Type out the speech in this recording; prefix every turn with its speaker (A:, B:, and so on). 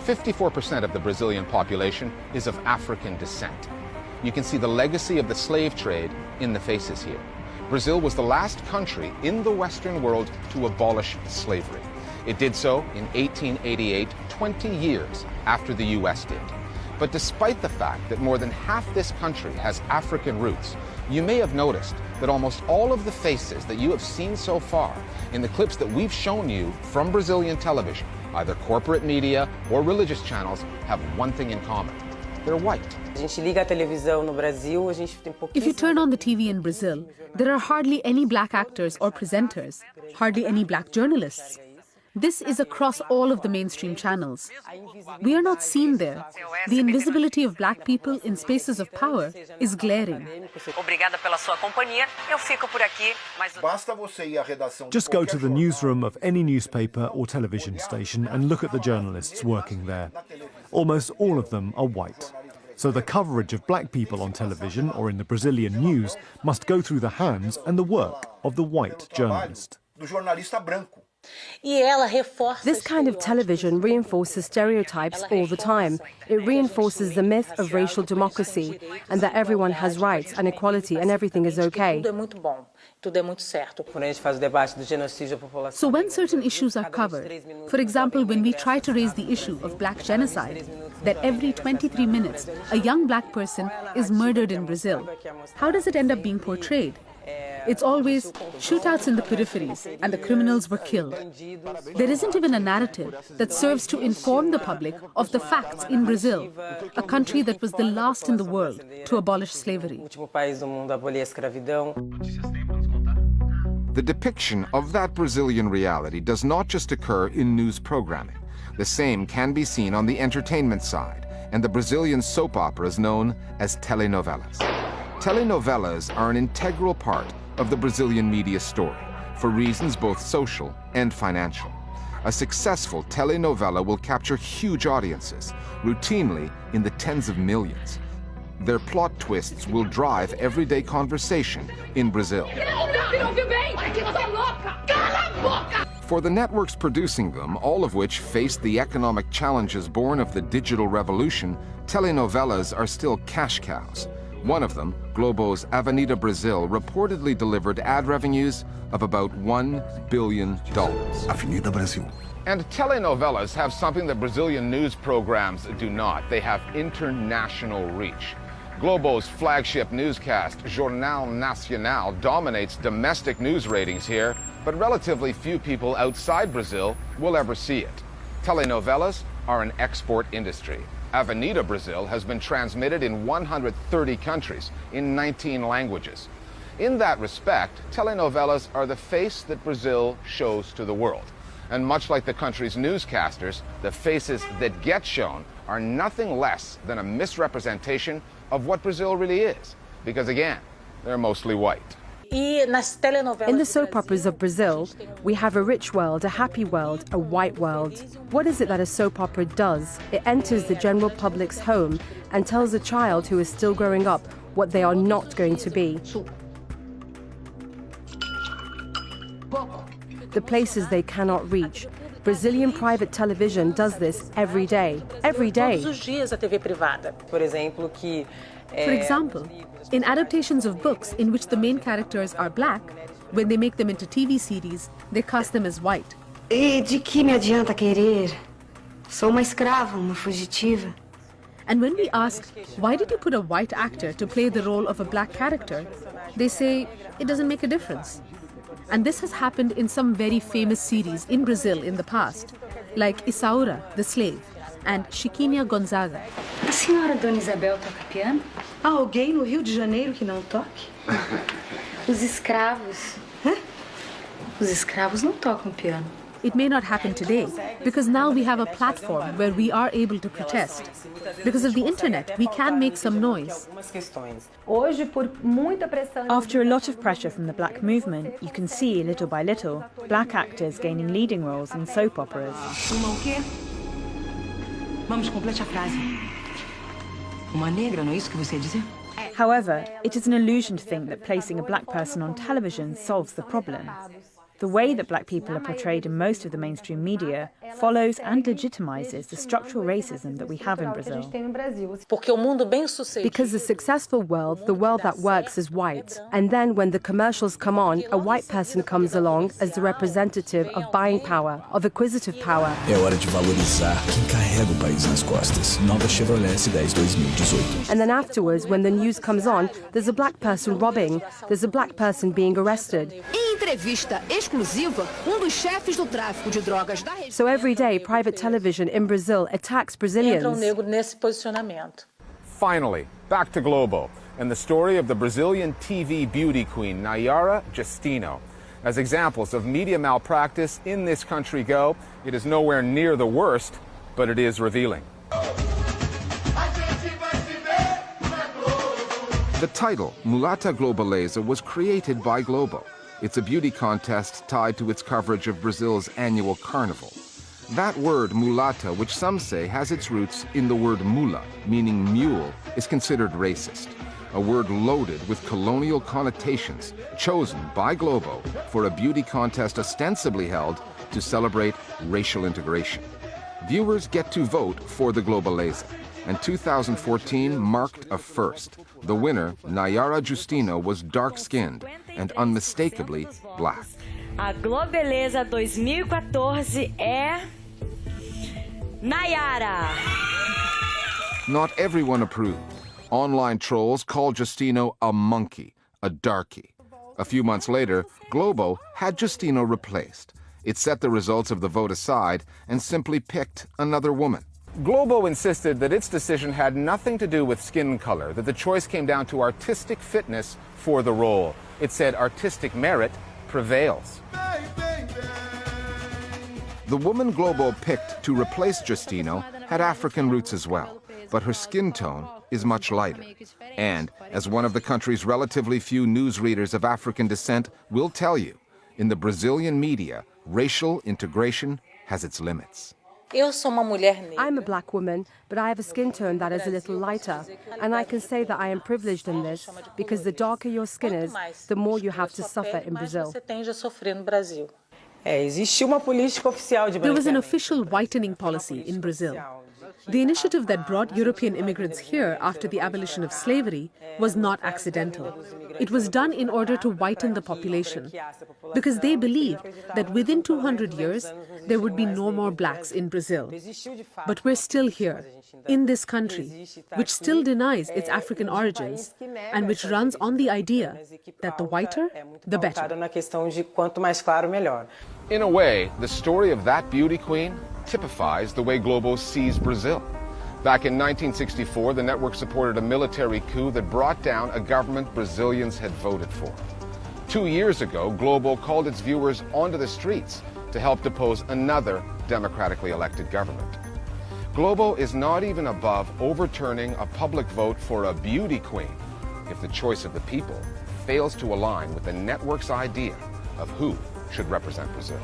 A: 54% of the Brazilian population is of African descent. You can see the legacy of the slave trade in the faces here. Brazil was the last country in the Western world to abolish slavery. It did so in 1888, 20 years after the US did. But despite the fact that more than half this country has African roots, you may have noticed that almost all of the faces that you have seen so far in the clips that we've shown you from Brazilian television, either corporate media or religious channels, have one thing in common. They're white.
B: If you turn on the TV in Brazil, there are hardly any black actors or presenters, hardly any black journalists. This is across all of the mainstream channels. We are not seen there. The invisibility of black people in spaces of power is glaring.
C: Just go to the newsroom of any newspaper or television station and look at the journalists working there. Almost all of them are white. So the coverage of black people on television or in the Brazilian news must go through the hands and the work of the white journalist.
D: This kind of television reinforces stereotypes all the time. It reinforces the myth of racial democracy and that everyone has rights and equality and everything is okay.
B: So when certain issues are covered, for example, when we try to raise the issue of black genocide, that every 23 minutes a young black person is murdered in Brazil, how does it end up being portrayed? It's always shootouts in the peripheries and the criminals were killed. There isn't even a narrative that serves to inform the public of the facts in Brazil, a country that was the last in the world to abolish slavery.
A: The depiction of that Brazilian reality does not just occur in news programming. The same can be seen on the entertainment side and the Brazilian soap operas known as telenovelas. Telenovelas are an integral part of the Brazilian media story for reasons both social and financial. A successful telenovela will capture huge audiences, routinely in the tens of millions. Their plot twists will drive everyday conversation in Brazil. For the networks producing them, all of which faced the economic challenges born of the digital revolution, telenovelas are still cash cows. One of them, Globo's Avenida Brasil, reportedly delivered ad revenues of about $1 billion.
E: Avenida Brasil.
A: And telenovelas have something that Brazilian news programs do not. They have international reach. Globo's flagship newscast, Jornal Nacional, dominates domestic news ratings here, but relatively few people outside Brazil will ever see it. Telenovelas are an export industry. Avenida Brasil has been transmitted in 130 countries in 19 languages. In that respect, telenovelas are the face that Brazil shows to the world. And much like the country's newscasters, the faces that get shown are nothing less than a misrepresentation of what Brazil really is. Because again, they're mostly white.
D: In the soap operas of Brazil, we have a rich world, a happy world, a white world. What is it that a soap opera does? It enters the general public's home and tells a child who is still growing up what they are not going to be. The places they cannot reach. Brazilian private television does this every day. Every day.
B: For example, in adaptations of books in which the main characters are black, when they make them into TV series, they cast them as white.
F: E de que me adianta querer? Sou uma escrava, uma fugitiva.
B: And when we ask, why did you put a white actor to play the role of a black character? They say, it doesn't make a difference. And this has happened in some very famous series in Brazil in the past, like Isaura, the slave, and Chiquinha Gonzaga.
F: A senhora Dona Isabel toca piano? Há alguém no Rio de Janeiro que não toque? Os escravos. Hã? Os escravos não tocam piano.
B: It may not happen today, because now we have a platform where we are able to protest. Because of the internet, we can make some noise.
G: After a lot of pressure from the black movement, you can see, little by little, black actors gaining leading roles in soap operas.
F: Uma o quê? Vamos, complete a frase. Uma negra, não é isso que você ia dizer?
G: However, it is an illusion to think that placing a black person on television solves the problem. The way that black people are portrayed in most of the mainstream media follows and legitimizes the structural racism that we have in Brazil.
D: Because the successful world, the world that works, is white. And then when the commercials come on, a white person comes along as the representative of buying power, of acquisitive power.
H: É hora de valorizar quem carrega o país nas costas. Nova Chevrolet S10 2018.
D: And then afterwards, when the news comes on, there's a black person robbing, there's a black person being arrested. So every day, private television in Brazil attacks Brazilians.
A: Finally, back to Globo and the story of the Brazilian TV beauty queen, Nayara Justino. As examples of media malpractice in this country go, it is nowhere near the worst, but it is revealing. The title, Mulata Globaleza, was created by Globo. It's a beauty contest tied to its coverage of Brazil's annual carnival. That word, mulata, which some say has its roots in the word mula, meaning mule, is considered racist. A word loaded with colonial connotations, chosen by Globo for a beauty contest ostensibly held to celebrate racial integration. Viewers get to vote for the Globaleza, and 2014 marked a first. The winner, Nayara Justino, was dark-skinned and unmistakably black.
I: A Globeleza 2014 é Nayara.
A: Not everyone approved. Online trolls called Justino a monkey, a darky. A few months later, Globo had Justino replaced. It set the results of the vote aside and simply picked another woman. Globo insisted that its decision had nothing to do with skin color, that the choice came down to artistic fitness for the role. It said artistic merit prevails. The woman Globo picked to replace Justino had African roots as well, but her skin tone is much lighter. And, as one of the country's relatively few newsreaders of African descent will tell you, in the Brazilian media, racial integration has its limits.
D: I'm a black woman, but I have a skin tone that is a little lighter. And I can say that I am privileged in this, because the darker your skin is, the more you have to suffer in Brazil.
B: There was an official whitening policy in Brazil. The initiative that brought European immigrants here after the abolition of slavery was not accidental. It was done in order to whiten the population, because they believed that within 200 years, there would be no more blacks in Brazil. But we're still here, in this country, which still denies its African origins, and which runs on the idea that the whiter, the better.
A: In a way, the story of that beauty queen typifies the way Globo sees Brazil. Back in 1964, the network supported a military coup that brought down a government Brazilians had voted for. 2 years ago, Globo called its viewers onto the streets to help depose another democratically elected government. Globo is not even above overturning a public vote for a beauty queen if the choice of the people fails to align with the network's idea of who should represent Brazil.